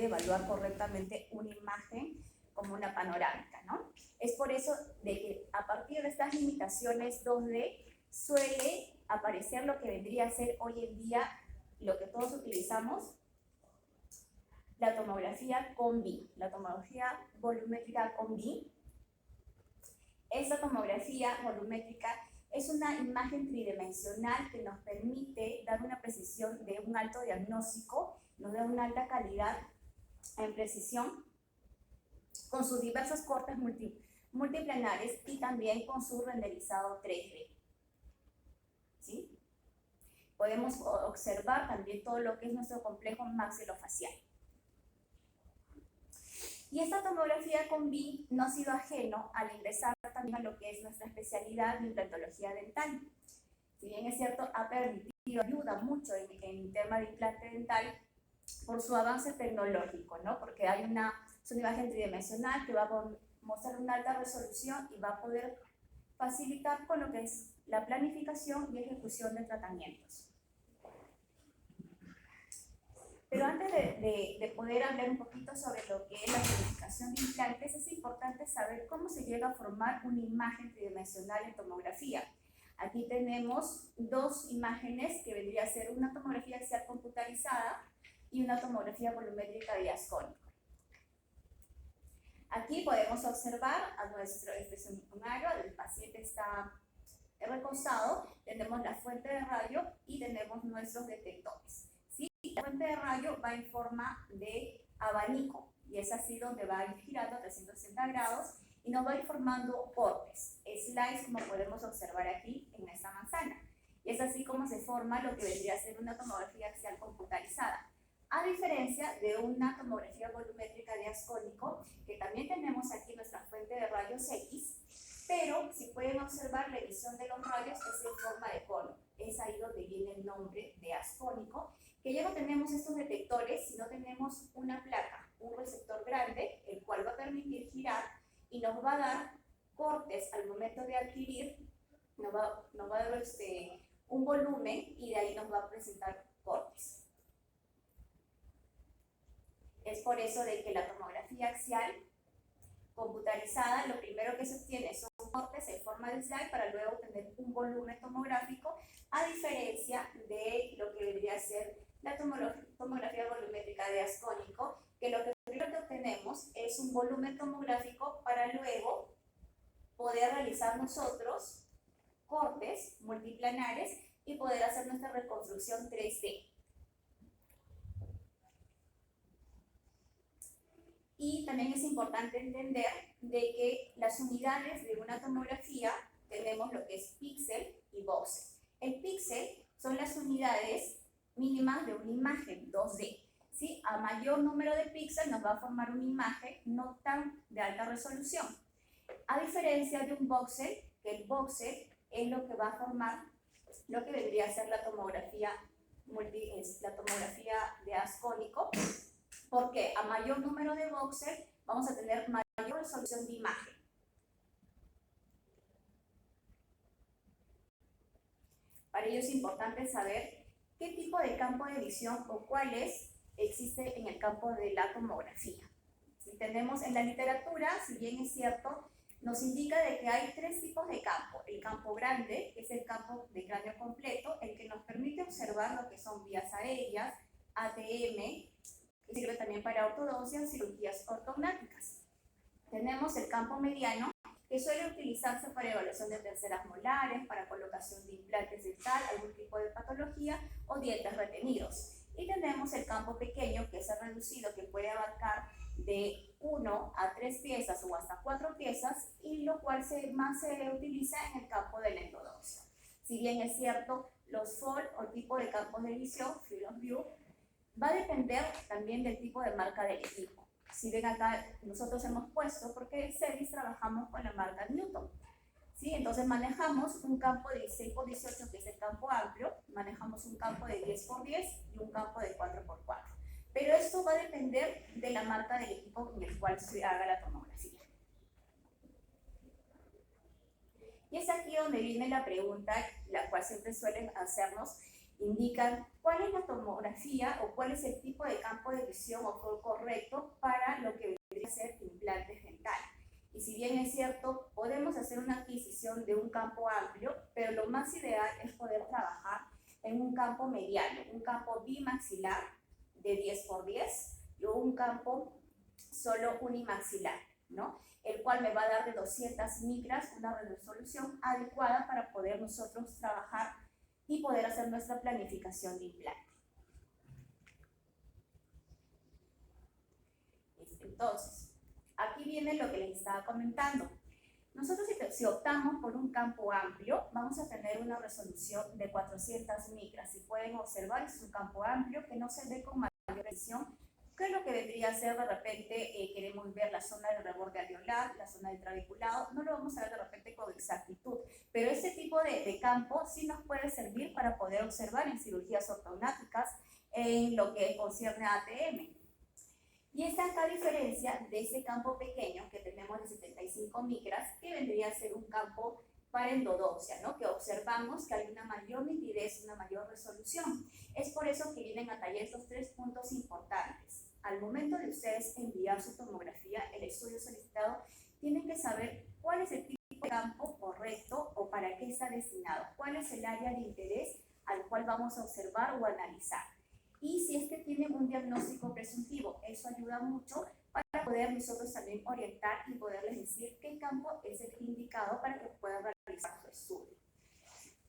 evaluar correctamente una imagen como una panorámica, ¿no? Es por eso de que a partir de estas limitaciones 2D suele aparecer lo que vendría a ser hoy en día lo que todos utilizamos, la tomografía combi, la tomografía volumétrica combi. Esta tomografía volumétrica es una imagen tridimensional que nos permite dar una precisión de un alto diagnóstico, nos da una alta calidad en precisión, con sus diversos cortes multiplanares y también con su renderizado 3D. ¿Sí? Podemos observar también todo lo que es nuestro complejo maxilofacial. Y esta tomografía combi no ha sido ajeno al ingresar también a lo que es nuestra especialidad de implantología dental. Si bien es cierto, ha permitido, ayuda mucho en el tema de implante dental por su avance tecnológico, ¿no? Porque es una imagen tridimensional que va a mostrar una alta resolución y va a poder facilitar con lo que es la planificación y ejecución de tratamientos. Pero antes de poder hablar un poquito sobre lo que es la planificación de implantes, es importante saber cómo se llega a formar una imagen tridimensional en tomografía. Aquí tenemos dos imágenes que vendría a ser una tomografía axial computarizada y una tomografía volumétrica diascónica. Aquí podemos observar a nuestro espesionario, el paciente está recostado, tenemos la fuente de rayo y tenemos nuestros detectores. ¿Sí? La fuente de rayo va en forma de abanico y es así donde va a ir girando a 360 grados y nos va a ir formando cortes, slides, como podemos observar aquí en esta manzana. Y es así como se forma lo que vendría a ser una tomografía axial computarizada. A diferencia de una tomografía volumétrica diascónico, que también tenemos aquí nuestra fuente de rayos X, pero si pueden observar la emisión de los rayos es en forma de cono. Es ahí donde viene el nombre de ascónico, que ya no tenemos estos detectores, sino tenemos una placa, un receptor grande, el cual va a permitir girar y nos va a dar cortes al momento de adquirir, nos va a dar un volumen y de ahí nos va a presentar cortes. Es por eso de que la tomografía axial computarizada, lo primero que se obtiene son cortes en forma de slide para luego tener un volumen tomográfico, a diferencia de lo que debería ser la tomografía volumétrica de ascónico, que lo que primero que obtenemos es un volumen tomográfico para luego poder realizar nosotros cortes multiplanares y poder hacer nuestra reconstrucción 3D. Y también es importante entender de que las unidades de una tomografía tenemos lo que es píxel y voxel. El píxel son las unidades mínimas de una imagen 2D. ¿Sí? A mayor número de píxeles nos va a formar una imagen no tan de alta resolución. A diferencia de un voxel, que el voxel es lo que va a formar lo que vendría a ser la tomografía de ascónico, porque a mayor número de voxel vamos a tener mayor resolución de imagen. Para ello es importante saber qué tipo de campo de visión o cuáles existe en el campo de la tomografía. Si tenemos en la literatura, si bien es cierto, nos indica de que hay tres tipos de campo. El campo grande, que es el campo de cráneo completo, el que nos permite observar lo que son vías aéreas, ATM, que sirve también para ortodoncia, cirugías ortognáticas. Tenemos el campo mediano, que suele utilizarse para evaluación de terceras molares, para colocación de implantes dental, algún tipo de patología o dientes retenidos. Y tenemos el campo pequeño, que es el reducido, que puede abarcar de 1 a 3 piezas o hasta 4 piezas, y lo cual más se utiliza en el campo de la endodoncia. Si bien es cierto, los FOL o tipo de campos de visión, Field of View, va a depender también del tipo de marca del equipo. Si ven acá, nosotros hemos puesto, porque en CEDIS trabajamos con la marca Newton. ¿Sí? Entonces manejamos un campo de 16x18, que es el campo amplio, manejamos un campo de 10x10 y un campo de 4x4. Pero esto va a depender de la marca del equipo en el cual se haga la tomografía. Y es aquí donde viene la pregunta, la cual siempre suelen hacernos, indican cuál es la tomografía o cuál es el tipo de campo de visión o foco correcto para lo que debería ser implantes dentales. Y si bien es cierto, podemos hacer una adquisición de un campo amplio, pero lo más ideal es poder trabajar en un campo mediano, un campo bimaxilar de 10 por 10 y un campo solo unimaxilar, ¿no? El cual me va a dar de 200 micras una resolución adecuada para poder nosotros trabajar y poder hacer nuestra planificación de implante. Entonces, aquí viene lo que les estaba comentando. Nosotros si optamos por un campo amplio, vamos a tener una resolución de 400 micras. Si pueden observar, es un campo amplio que no se ve con mayor precisión, que es lo que vendría a ser de repente, queremos ver la zona del reborde alveolar, la zona del trabeculado, no lo vamos a ver de repente con exactitud, pero este tipo de campo sí nos puede servir para poder observar en cirugías ortognáticas en lo que concierne a ATM. Y esta acá diferencia de ese campo pequeño que tenemos de 75 micras, que vendría a ser un campo para endodoncia, ¿no? Que observamos que hay una mayor nitidez, una mayor resolución. Es por eso que vienen a taller estos 3 puntos importantes. Al momento de ustedes enviar su tomografía, el estudio solicitado, tienen que saber cuál es el tipo de campo correcto o para qué está destinado, cuál es el área de interés al cual vamos a observar o analizar. Y si es que tienen un diagnóstico presuntivo, eso ayuda mucho para poder nosotros también orientar y poderles decir qué campo es el indicado para que puedan realizar su estudio,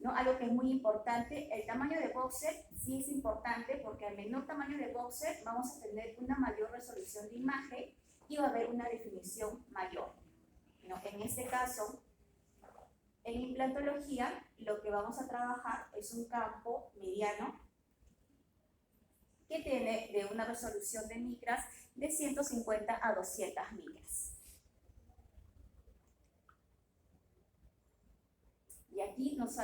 ¿no? Algo que es muy importante, el tamaño de boxer sí es importante porque al menor tamaño de boxer vamos a tener una mayor resolución de imagen y va a haber una definición mayor, ¿no? En este caso, en implantología, lo que vamos a trabajar es un campo mediano que tiene de una resolución de micras de 150 a 200 micras. Y aquí nos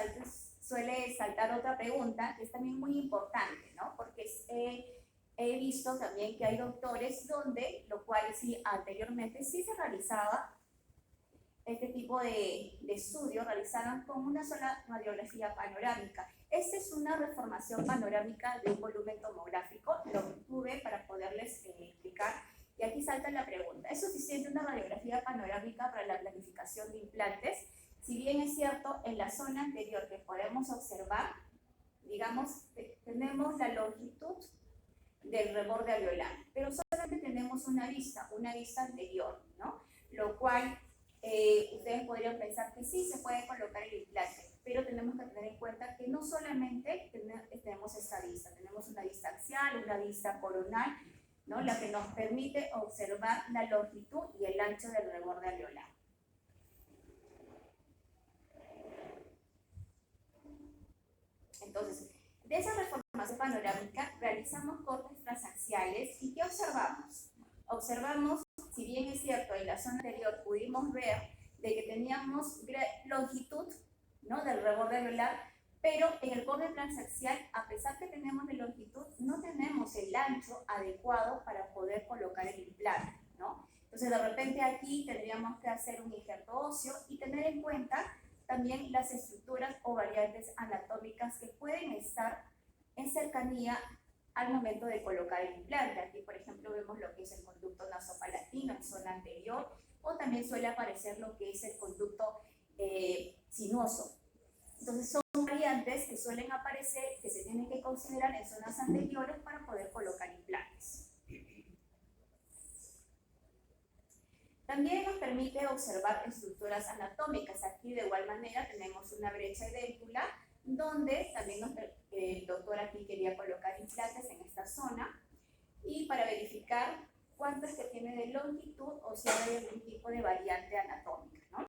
suele saltar otra pregunta que es también muy importante, ¿no? Porque he visto también que hay doctores donde, lo cual sí anteriormente sí se realizaba este tipo de estudio, realizaban con una sola radiografía panorámica. Esta es una reformación panorámica de un volumen tomográfico, lo tuve para poderles explicar. Y aquí salta la pregunta, ¿es suficiente una radiografía panorámica para la planificación de implantes? Si bien es cierto, en la zona anterior que podemos observar, digamos, tenemos la longitud del reborde alveolar, pero solamente tenemos una vista anterior, ¿no? Lo cual ustedes podrían pensar que sí se puede colocar el implante, pero tenemos que tener en cuenta que no solamente tenemos esta vista, tenemos una vista axial, una vista coronal, ¿no? La que nos permite observar la longitud y el ancho del reborde alveolar. Entonces, de esa reformación panorámica realizamos cortes transaxiales y ¿qué observamos? Observamos, si bien es cierto, en la zona anterior pudimos ver de que teníamos longitud, ¿no?, del reborde alveolar, pero en el corte transaxial, a pesar que tenemos de longitud, no tenemos el ancho adecuado para poder colocar el implante, ¿no? Entonces, de repente aquí tendríamos que hacer un injerto óseo y tener en cuenta también las estructuras o variantes anatómicas que pueden estar en cercanía al momento de colocar el implante. Aquí, por ejemplo, vemos lo que es el conducto nasopalatino en zona anterior, o también suele aparecer lo que es el conducto sinuoso. Entonces, son variantes que suelen aparecer, que se tienen que considerar en zonas anteriores para poder colocar implantes. También nos permite observar estructuras anatómicas. Aquí, de igual manera, tenemos una brecha edéncula, donde también el doctor aquí quería colocar implantes en esta zona, y para verificar cuánto es que tiene de longitud o si hay algún tipo de variante anatómica, ¿no?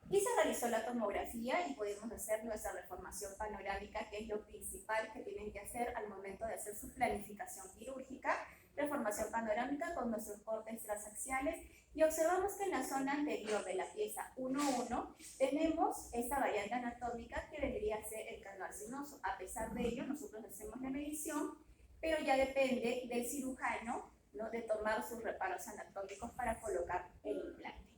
Y se realizó la tomografía y pudimos hacer nuestra reformación panorámica, que es lo principal que tienen que hacer al momento de hacer su planificación quirúrgica. Reformación panorámica con nuestros cortes transaxiales, y observamos que en la zona anterior de la pieza 1-1 tenemos esta variante anatómica que vendría a ser el canal sinoso. A pesar de ello, nosotros hacemos la medición, pero ya depende del cirujano, ¿no?, de tomar sus reparos anatómicos para colocar el implante.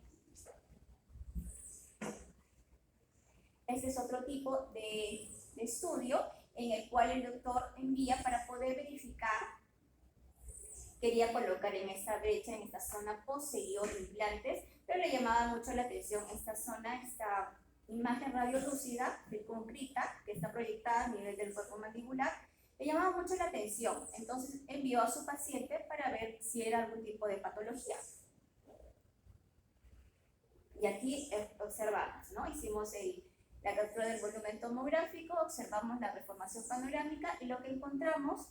Este es otro tipo de de estudio en el cual el doctor envía para poder verificar. Quería colocar en esta brecha, en esta zona posterior, implantes, pero le llamaba mucho la atención esta zona, esta imagen radiolúcida, circunscrita, que está proyectada a nivel del cuerpo mandibular, le llamaba mucho la atención. Entonces envió a su paciente para ver si era algún tipo de patología. Y aquí observamos, ¿no? Hicimos la captura del volumen tomográfico, observamos la deformación panorámica y lo que encontramos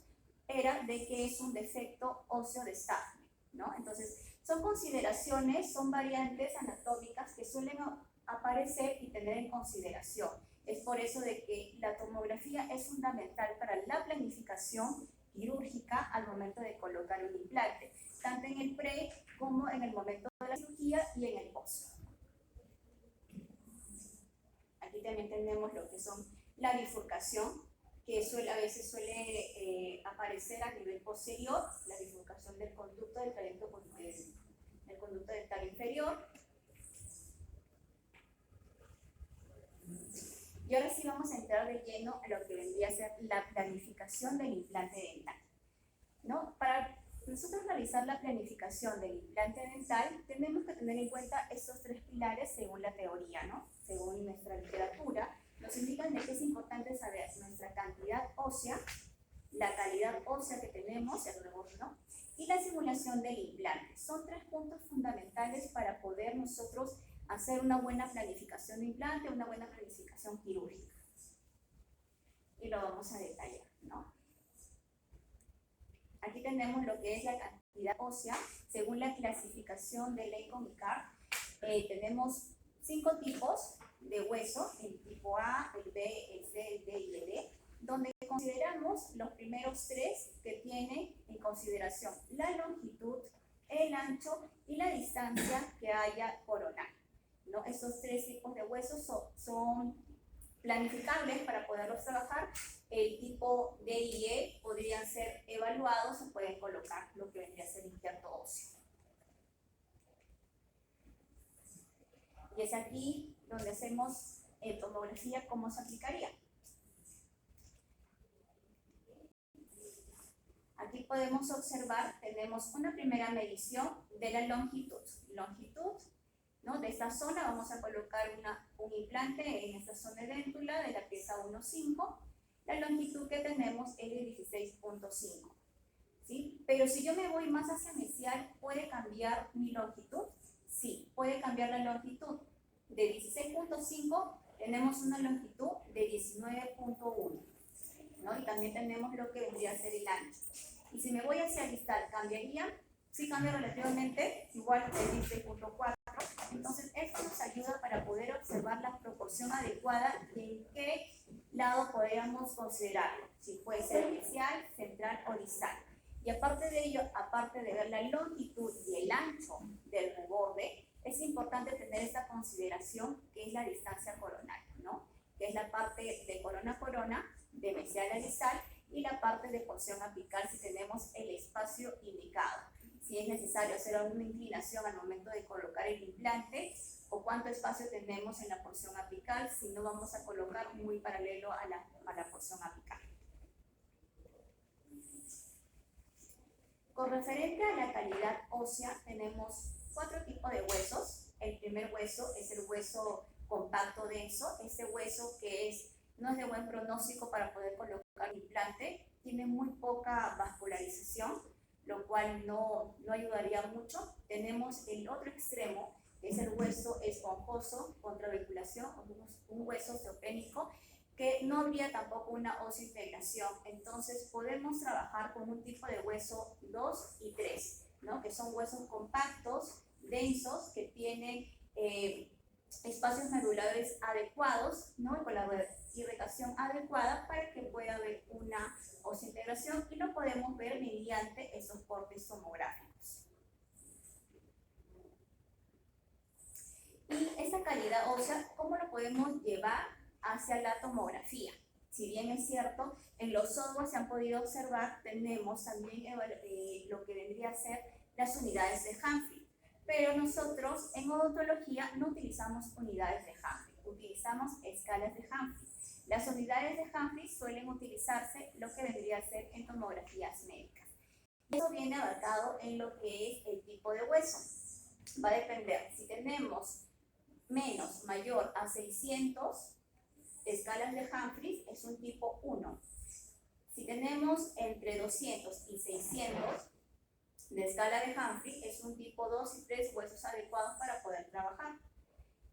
era de que es un defecto óseo de Stafford, ¿no? Entonces, son consideraciones, son variantes anatómicas que suelen aparecer y tener en consideración. Es por eso de que la tomografía es fundamental para la planificación quirúrgica al momento de colocar un implante, tanto en el pre como en el momento de la cirugía y en el post. Aquí también tenemos lo que son la bifurcación, que a veces suele aparecer a nivel posterior, la bifurcación del conducto del conducto dental inferior. Y ahora sí vamos a entrar de lleno a lo que vendría a ser la planificación del implante dental, ¿no? Para nosotros realizar la planificación del implante dental, tenemos que tener en cuenta estos tres pilares según la teoría, ¿no? Según nuestra literatura, nos indican de que es importante saber nuestra cantidad ósea, la calidad ósea que tenemos, ¿no? Y la simulación del implante. Son tres puntos fundamentales para poder nosotros hacer una buena planificación de implante, una buena planificación quirúrgica. Y lo vamos a detallar, ¿no? Aquí tenemos lo que es la cantidad ósea según la clasificación de Lacon y Carr. Tenemos 5 tipos de hueso, el tipo A, el B, el C, el D y el E, donde consideramos los primeros 3 que tienen en consideración la longitud, el ancho y la distancia que haya coronal, ¿no? Estos 3 tipos de huesos son planificables para poderlos trabajar. El tipo D y E podrían ser evaluados, se pueden colocar lo que vendría a ser injerto óseo. Y es aquí donde hacemos tomografía, ¿cómo se aplicaría? Aquí podemos observar, tenemos una primera medición de la longitud, ¿no? De esta zona vamos a colocar un implante en esta zona edéntula de la pieza 1,5. La longitud que tenemos es de 16,5, ¿sí? Pero si yo me voy más hacia mesial, ¿puede cambiar mi longitud? Sí, puede cambiar la longitud. De 16,5 tenemos una longitud de 19,1, ¿no? Y también tenemos lo que vendría a ser el ancho. Y si me voy hacia distal, ¿cambiaría? Sí, cambia relativamente, igual de 16,4. Entonces, esto nos ayuda para poder observar la proporción adecuada de en qué lado podríamos considerarlo, si puede ser mesial, central o distal. Y aparte de ello, aparte de ver la longitud y el ancho del reborde, es importante tener esta consideración que es la distancia coronal, ¿no? Que es la parte de corona a corona, de mesial a distal, y la parte de porción apical si tenemos el espacio indicado. Si es necesario hacer alguna inclinación al momento de colocar el implante, o cuánto espacio tenemos en la porción apical, si no vamos a colocar muy paralelo a la porción apical. Con referente a la calidad ósea, tenemos 4 tipos de huesos. El primer hueso es el hueso compacto denso. Este hueso no es de buen pronóstico para poder colocar el implante, tiene muy poca vascularización, lo cual no ayudaría mucho. Tenemos el otro extremo, que es el hueso esponjoso, contravehiculación, un hueso osteopénico, que no habría tampoco una osteointegración. Entonces podemos trabajar con un tipo de hueso 2 y 3, ¿no? Que son huesos compactos, densos, que tienen espacios medulares adecuados, ¿no? Y con la irrigación adecuada para que pueda haber una osteointegración, y lo podemos ver mediante esos cortes tomográficos. Y esta calidad ósea, ¿cómo lo podemos llevar hacia la tomografía? Si bien es cierto, en los softwares se han podido observar, tenemos también lo que vendría a ser las unidades de Humphrey, pero nosotros en odontología no utilizamos unidades de Humphrey, utilizamos escalas de Humphrey. Las unidades de Humphreys suelen utilizarse lo que vendría a ser en tomografías médicas. Eso viene abarcado en lo que es el tipo de hueso. Va a depender, si tenemos menos, mayor a 600 escalas de Humphreys, es un tipo 1. Si tenemos entre 200 y 600 de escala de Humphrey, es un tipo 2 y 3 huesos adecuados para poder trabajar.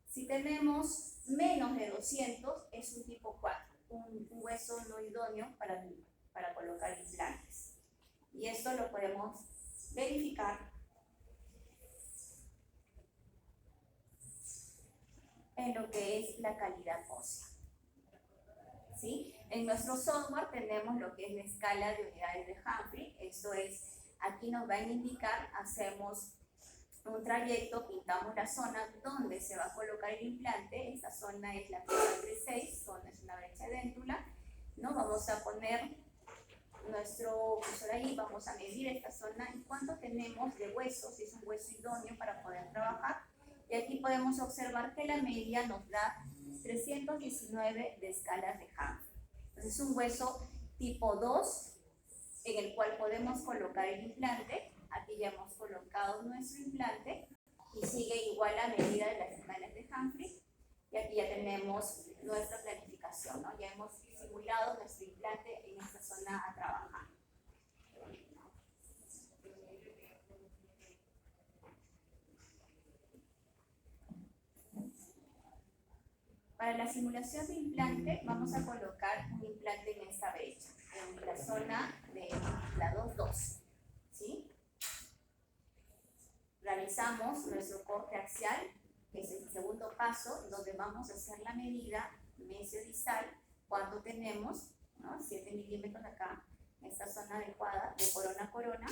Si tenemos menos de 200, es un tipo 4, un hueso no idóneo para colocar implantes. Y esto lo podemos verificar en lo que es la calidad ósea. ¿Sí? En nuestro software tenemos lo que es la escala de unidades de Humphreys. Esto es, aquí nos van a indicar, hacemos un trayecto, pintamos la zona donde se va a colocar el implante. Esta zona es la P36, zona es una brecha déntula, ¿no? Vamos a poner nuestro cursor ahí, vamos a medir esta zona y cuánto tenemos de hueso, si es un hueso idóneo para poder trabajar. Y aquí podemos observar que la media nos da 319 de escalas de Humphreys. Entonces es un hueso tipo 2 en el cual podemos colocar el implante. Aquí ya hemos colocado nuestro implante y sigue igual a medida de las escalas de Humphreys. Y aquí ya tenemos nuestra planificación, ¿no? Ya hemos simulado nuestro implante en esta zona a trabajar. Para la simulación de implante, vamos a colocar un implante en esta brecha, en la zona de la 2.2, ¿sí? Realizamos nuestro corte axial, que es el segundo paso, donde vamos a hacer la medida mesiodistal, cuando tenemos, ¿no? 7 milímetros acá, en esta zona adecuada, de corona a corona.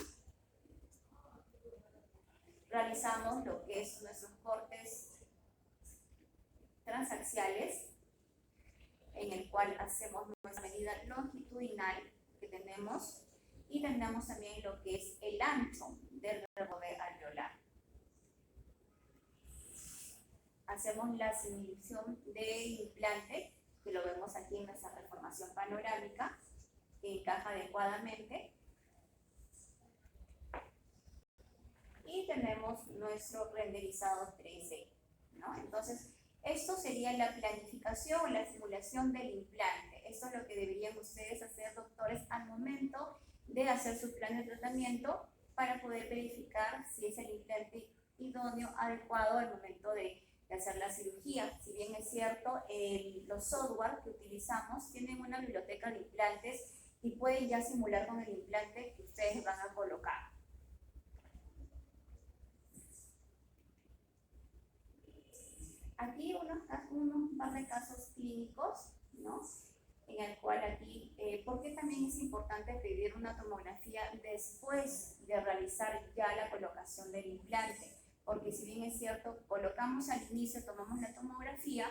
Realizamos lo que es nuestros cortes transaxiales, en el cual hacemos nuestra medida longitudinal que tenemos y tenemos también lo que es el ancho del reborde alveolar. Hacemos la simulación de implante, que lo vemos aquí en nuestra reformación panorámica, que encaja adecuadamente. Y tenemos nuestro renderizado 3D, ¿no? Entonces, esto sería la planificación o la simulación del implante. Esto es lo que deberían ustedes hacer, doctores, al momento de hacer su plan de tratamiento para poder verificar si es el implante idóneo, adecuado al momento de hacer la cirugía. Si bien es cierto, los software que utilizamos tienen una biblioteca de implantes y pueden ya simular con el implante que ustedes van a colocar. Aquí unos par de casos clínicos, ¿no? En el cual aquí, ¿por qué también es importante pedir una tomografía después de realizar ya la colocación del implante? Porque si bien es cierto, colocamos al inicio, tomamos la tomografía,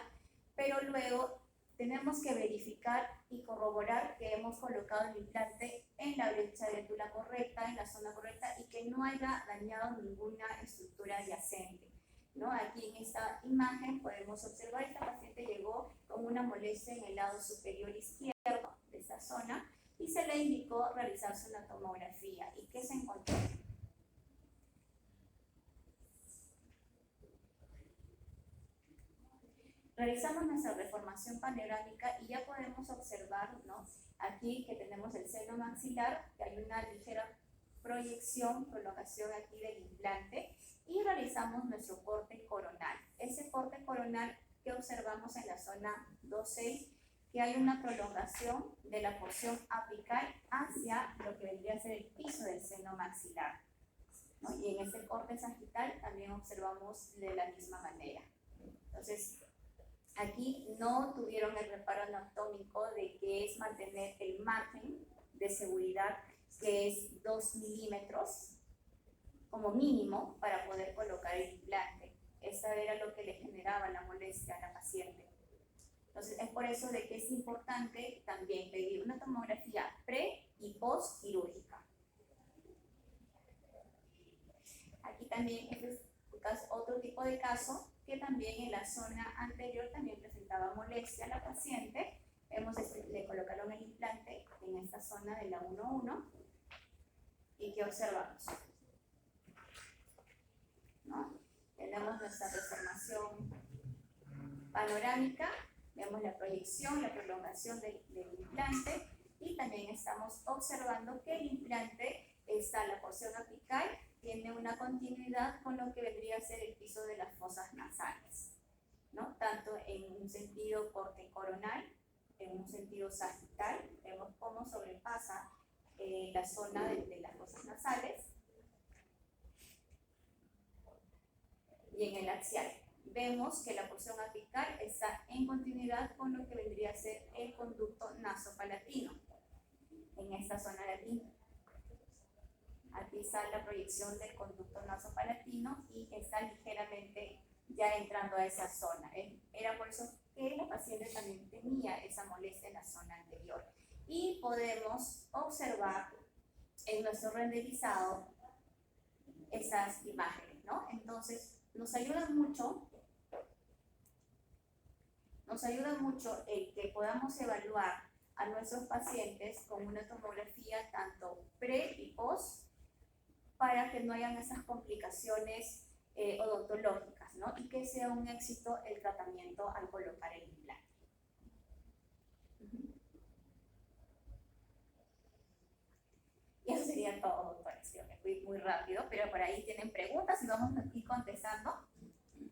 pero luego tenemos que verificar y corroborar que hemos colocado el implante en la brecha déntula correcta, en la zona correcta y que no haya dañado ninguna estructura adyacente, ¿no? Aquí en esta imagen podemos observar que esta paciente llegó con una molestia en el lado superior izquierdo de esta zona y se le indicó realizarse una tomografía. ¿Y qué se encontró? Realizamos nuestra reformación panorámica y ya podemos observar, ¿no? Aquí que tenemos el seno maxilar, que hay una ligera proyección, prolongación aquí del implante, y realizamos nuestro corte coronal. Ese corte coronal que observamos en la zona 2.6, que hay una prolongación de la porción apical hacia lo que vendría a ser el piso del seno maxilar, ¿no? Y en ese corte sagital también observamos de la misma manera. Entonces, aquí no tuvieron el reparo anatómico de que es mantener el margen de seguridad, que es 2 milímetros como mínimo para poder colocar el implante. Esa era lo que le generaba la molestia a la paciente. Entonces, es por eso de que es importante también pedir una tomografía pre y post quirúrgica. Aquí también este es otro tipo de caso que también en la zona anterior también presentaba molestia a la paciente. le colocaron el implante en esta zona de la 1-1 y ¿qué observamos? ¿No? Tenemos nuestra deformación panorámica, vemos la proyección, la prolongación del implante y también estamos observando que el implante está, la porción apical, tiene una continuidad con lo que vendría a ser el piso de las fosas nasales, ¿no? Tanto en un sentido corte coronal, en un sentido sagital, vemos cómo sobrepasa la zona de las fosas nasales, y en el axial vemos que la porción apical está en continuidad con lo que vendría a ser el conducto nasopalatino en esta zona de aquí. Aquí está la proyección del conducto nasopalatino y está ligeramente ya entrando a esa zona. Era por eso que la paciente también tenía esa molestia en la zona anterior. Y podemos observar en nuestro renderizado esas imágenes, ¿no? Entonces, nos ayuda mucho el que podamos evaluar a nuestros pacientes con una tomografía tanto pre y post para que no hayan esas complicaciones odontológicas, ¿no? Y que sea un éxito el tratamiento al colocar el implante. Y eso sería todo, doctores. Creo que fui muy rápido, pero por ahí tienen preguntas y vamos a ir contestando.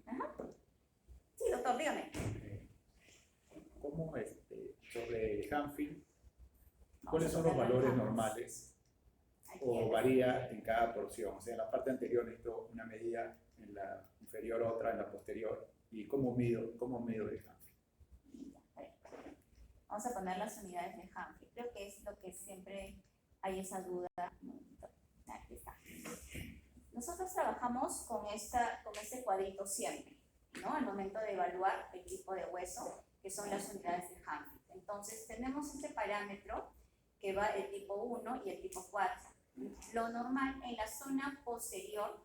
Ajá. Sí, doctor, dígame. ¿Cómo sobre el Hanfield, cuáles son los valores normales o varía en cada porción? O sea, en la parte anterior necesito una medida, en la inferior otra, en la posterior. ¿Y cómo mido el Hanfield? Vamos a poner las unidades de Hanfield. Creo que es lo que siempre hay esa duda. Aquí está. Nosotros trabajamos con este cuadrito siempre, ¿no? Al momento de evaluar el tipo de hueso, que son las unidades de Hanfield. Entonces, tenemos este parámetro que va el tipo 1 y el tipo 4. Lo normal en la zona posterior,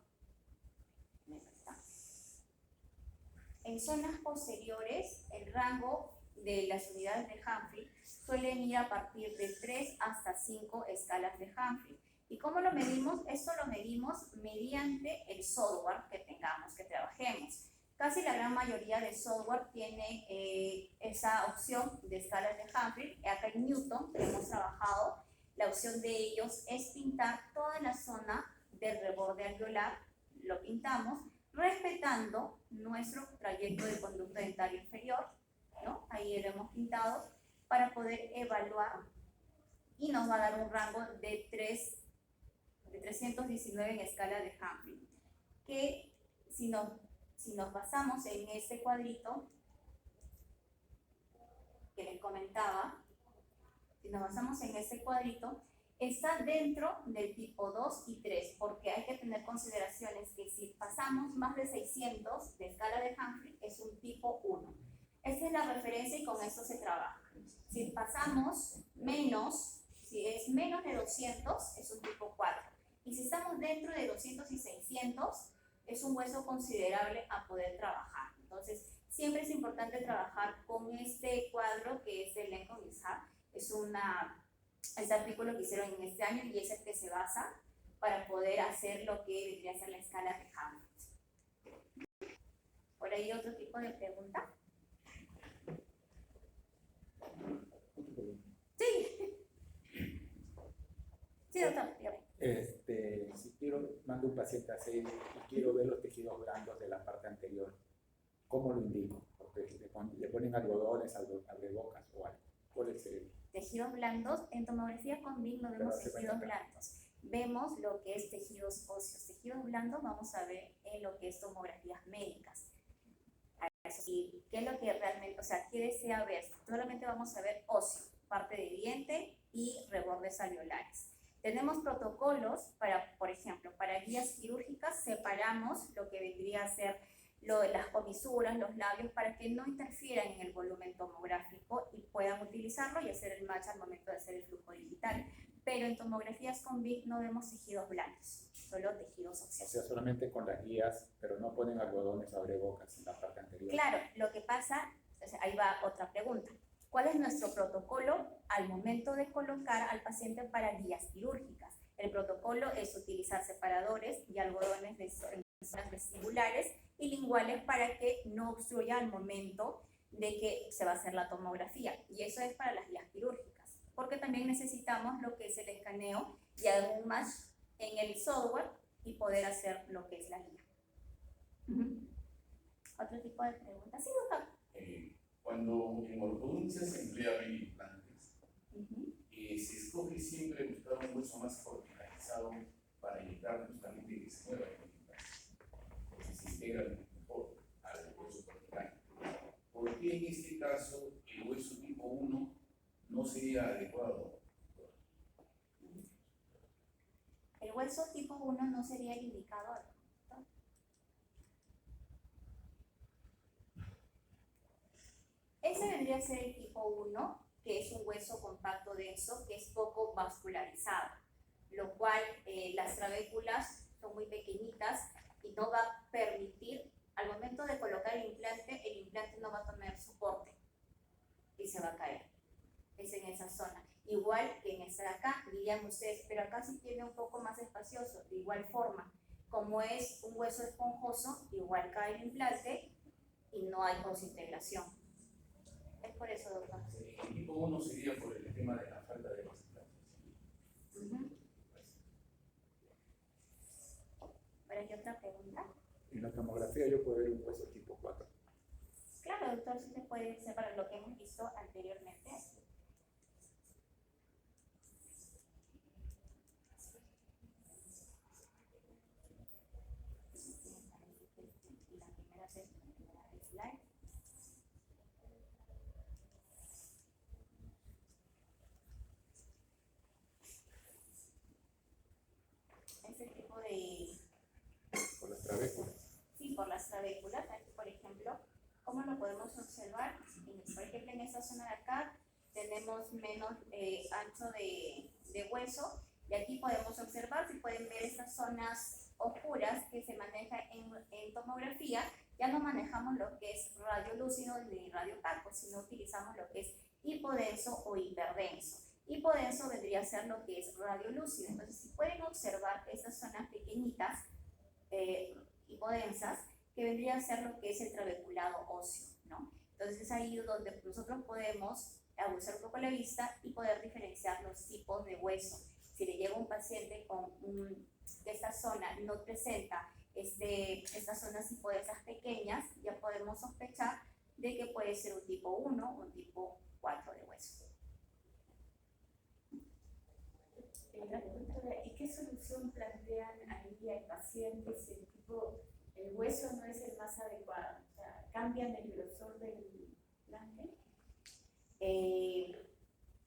en zonas posteriores, el rango de las unidades de Hanfield suelen ir a partir de 3 hasta 5 escalas de Hanfield. ¿Y cómo lo medimos? Esto lo medimos mediante el software que tengamos, que trabajemos. Casi la gran mayoría de software tiene esa opción de escalas de Hanfield. Acá en Newton, que hemos trabajado, la opción de ellos es pintar toda la zona del reborde alveolar, lo pintamos, respetando nuestro trayecto de conducto dentario inferior, ¿no? Ahí lo hemos pintado para poder evaluar y nos va a dar un rango de 319 en escala de Hanfield, que si nos basamos en este cuadrito que les comentaba, si nos basamos en este cuadrito, está dentro del tipo 2 y 3, porque hay que tener consideraciones que si pasamos más de 600 de escala de Hanfield, es un tipo 1. Esta es la referencia y con esto se trabaja. Si pasamos menos, si es menos de 200, es un tipo 4. Y si estamos dentro de 200 y 600, es un hueso considerable a poder trabajar. Entonces, siempre es importante trabajar con este cuadro que es de Lincoln Ishaq. Es este artículo que hicieron en este año y es el que se basa para poder hacer lo que vendría a ser la escala de Hanfield. ¿Por ahí otro tipo de pregunta? Sí. Sí, doctor, dígame. Si mando un paciente a seis y quiero ver los tejidos blandos de la parte anterior, ¿cómo lo indico? Porque le ponen algodones, abrebocas o algo. ¿Cuál es el? Tejidos blandos, en tomografía con BIM no vemos tejidos blandos. Vemos lo que es tejidos óseos. Tejidos blandos vamos a ver en lo que es tomografías médicas. ¿Y qué es lo que realmente, o sea, qué desea ver? Solamente vamos a ver óseo, parte de diente y rebordes alveolares. Tenemos protocolos para, por ejemplo, para guías quirúrgicas separamos lo que vendría a ser las comisuras, los labios, para que no interfieran en el volumen tomográfico y puedan utilizarlo y hacer el match al momento de hacer el flujo digital. Pero en tomografías con BIC no vemos tejidos blandos, solo tejidos óseos. O sea, solamente con las guías, pero no ponen algodones o abrebocas en la parte anterior. Claro, lo que pasa, o sea, ahí va otra pregunta. ¿Cuál es nuestro protocolo al momento de colocar al paciente para guías quirúrgicas? El protocolo es utilizar separadores y algodones de zonas vestibulares y linguales para que no obstruya al momento de que se va a hacer la tomografía. Y eso es para las guías quirúrgicas, porque también necesitamos lo que es el escaneo y aún más en el software y poder hacer lo que es la guía. ¿Otro tipo de preguntas? Sí, doctor. Cuando en ortodoncia se emplean implantes, se escoge siempre buscar un hueso más corticalizado para evitar justamente que se mueva el implante, porque se integra mejor al hueso cortical. ¿Por qué en este caso el hueso tipo 1 no sería adecuado? El hueso tipo 1 no sería el indicador. Ese vendría a ser el tipo 1, que es un hueso compacto denso, que es poco vascularizado, lo cual las trabéculas son muy pequeñitas y no va a permitir, al momento de colocar el implante no va a tener soporte y se va a caer. Es en esa zona. Igual que en esta de acá, dirían ustedes, pero acá sí tiene un poco más espacioso. De igual forma, como es un hueso esponjoso, igual cae el implante y no hay desintegración. Es por eso, doctor. El tipo 1 sería por el tema de la falta de los implantes. ¿Pero hay otra pregunta? En la tomografía yo puedo ver un hueso tipo 4. Claro, doctor, sí se puede observar lo que hemos visto anteriormente. Ese tipo de... Por las trabéculas. Sí, por las trabéculas. Aquí, por ejemplo, ¿cómo lo podemos observar? Por ejemplo, en esta zona de acá tenemos menos ancho de hueso, y aquí podemos observar, si pueden ver estas zonas oscuras que se manejan en tomografía. Ya no manejamos lo que es radiolúcido ni radiocaco, sino utilizamos lo que es hipodenso o hiperdenso. Hipodenso vendría a ser lo que es radiolúcido. Entonces, si pueden observar estas zonas pequeñitas, hipodensas, que vendría a ser lo que es el trabeculado óseo, ¿no? Entonces es ahí donde nosotros podemos abusar un poco la vista y poder diferenciar los tipos de hueso. Si le llega un paciente con que esta zona no presenta estas zonas hipodensas pequeñas, ya podemos sospechar de que puede ser un tipo 1 o un tipo 4 de hueso. ¿Y qué solución plantean ahí al paciente si el hueso no es el más adecuado? O sea, ¿cambian el grosor del implante?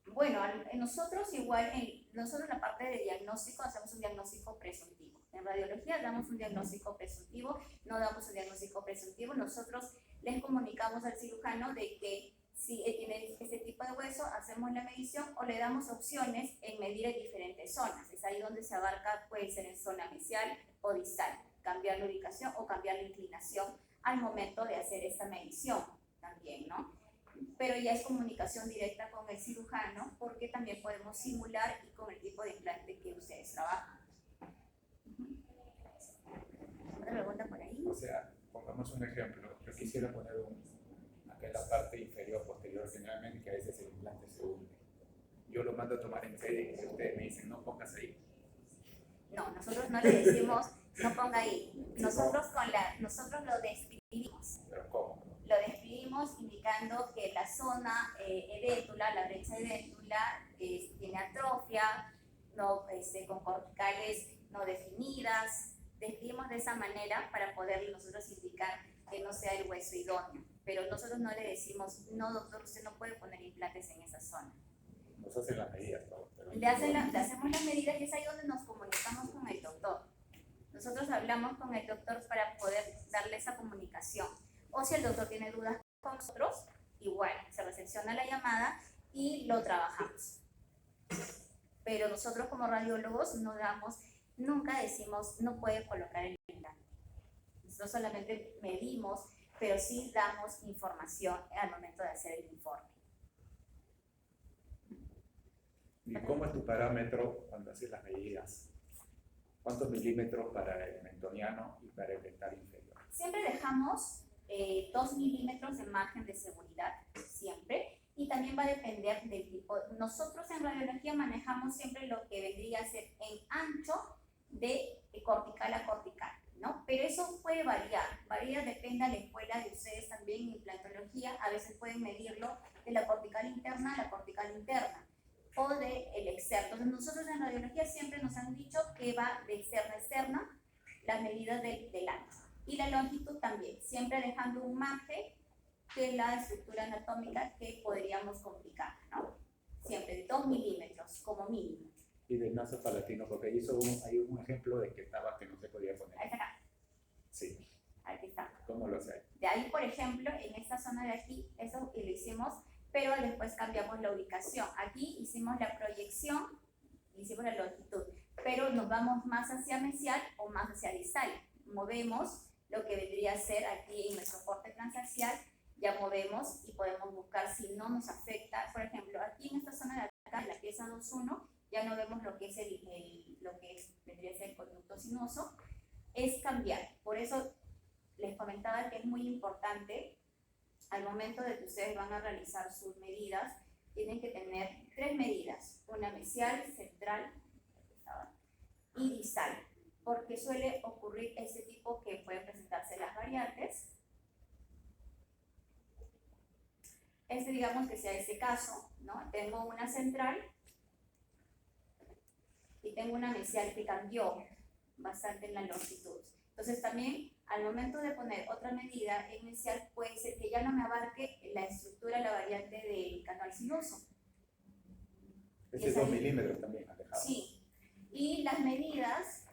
Bueno, nosotros igual, nosotros en la parte de diagnóstico hacemos un diagnóstico presuntivo. En radiología damos un diagnóstico presuntivo, no damos un diagnóstico presuntivo. Nosotros les comunicamos al cirujano de que si tiene este tipo de hueso, hacemos la medición o le damos opciones en medir en diferentes zonas. Es ahí donde se abarca, puede ser en zona mesial o distal, cambiar la ubicación o cambiar la inclinación al momento de hacer esta medición también, ¿no? Pero ya es comunicación directa con el cirujano, porque también podemos simular y con el tipo de implante que ustedes trabajan. ¿Otra pregunta por ahí? O sea, pongamos un ejemplo. Yo quisiera poner acá en la parte inferior posterior generalmente, que a veces el implante se hunde. Yo lo mando a tomar en serio y ustedes me dicen, no pongas ahí. No, nosotros no le decimos, no ponga ahí. Nosotros lo describimos. ¿Pero cómo? Lo describimos indicando que la zona edéntula, la brecha edéntula, tiene atrofia, no, con corticales no definidas. Describimos de esa manera para poder nosotros indicar que no sea el hueso idóneo. Pero nosotros no le decimos, no doctor, usted no puede poner implantes en esa zona. Nos hacen las medidas, ¿no? Le hacemos las medidas y es ahí donde nos comunicamos con el doctor. Nosotros hablamos con el doctor para poder darle esa comunicación. O si el doctor tiene dudas con nosotros, igual, se recepciona la llamada y lo trabajamos. Pero nosotros como radiólogos nunca decimos, no puede colocar el implante. Nosotros solamente medimos, pero sí damos información al momento de hacer el informe. ¿Y cómo es tu parámetro cuando haces las medidas? ¿Cuántos milímetros para el mentoniano y para el dental inferior? Siempre dejamos 2 milímetros de margen de seguridad, siempre, y también va a depender del tipo. Nosotros en radiología manejamos siempre lo que vendría a ser en ancho de cortical a cortical, ¿no? Pero eso puede variar, depende de la escuela de ustedes también en implantología, a veces pueden medirlo de la cortical interna a la cortical interna, o del externo. Entonces nosotros en radiología siempre nos han dicho que va de externa a externa las medidas del ancho. Y la longitud también, siempre dejando un margen de la estructura anatómica que podríamos complicar, ¿no? Siempre de 2 milímetros como mínimo. Y del nasopalatino, porque hay un ejemplo de que estaba que no se podía poner. Ahí está. Sí. Aquí está. ¿Cómo lo sé? De ahí, por ejemplo, en esta zona de aquí, eso lo hicimos, pero después cambiamos la ubicación. Aquí hicimos la proyección, hicimos la longitud, pero nos vamos más hacia mesial o más hacia distal. Movemos lo que vendría a ser aquí en nuestro corte transaxial, ya movemos y podemos buscar si no nos afecta. Por ejemplo, aquí en esta zona de acá, en la pieza 2.1, ya no vemos lo que es vendría a ser el conducto sinuoso, es cambiar. Por eso les comentaba que es muy importante, al momento de que ustedes van a realizar sus medidas, tienen que tener 3 medidas, una mesial, central y distal, porque suele ocurrir ese tipo que pueden presentarse las variantes. Digamos que sea ese caso, ¿no? Tengo una central y tengo una mesial que cambió bastante en la longitud. Entonces también al momento de poner otra medida en mesial puede ser que ya no me abarque la estructura, la variante del canal sinuoso. Ese es 2 milímetros también alejado. Sí, y las medidas,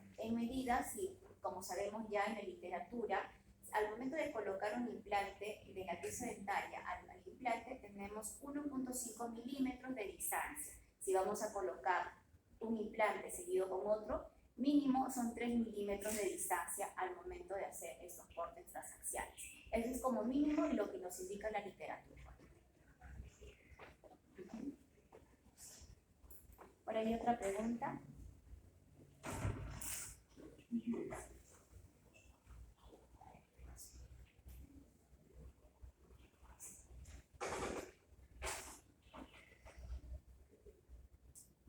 y como sabemos ya en la literatura, al momento de colocar un implante de la pieza dentaria al implante tenemos 1.5 milímetros de distancia. Si vamos a colocar un implante seguido con otro, mínimo son 3 milímetros de distancia al momento de hacer estos cortes transaxiales. Eso es como mínimo lo que nos indica la literatura. Por ahí otra pregunta.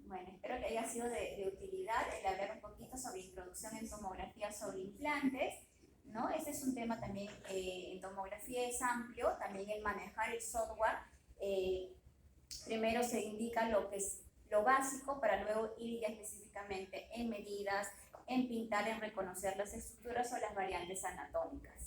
Bueno, espero que haya sido de utilidad el hablar un poquito sobre introducción en tomografía sobre implantes, ¿no? Este es un tema también en tomografía es amplio, también el manejar el software. Primero se indica lo que es lo básico para luego ir ya específicamente en medidas, en pintar, en reconocer las estructuras o las variantes anatómicas.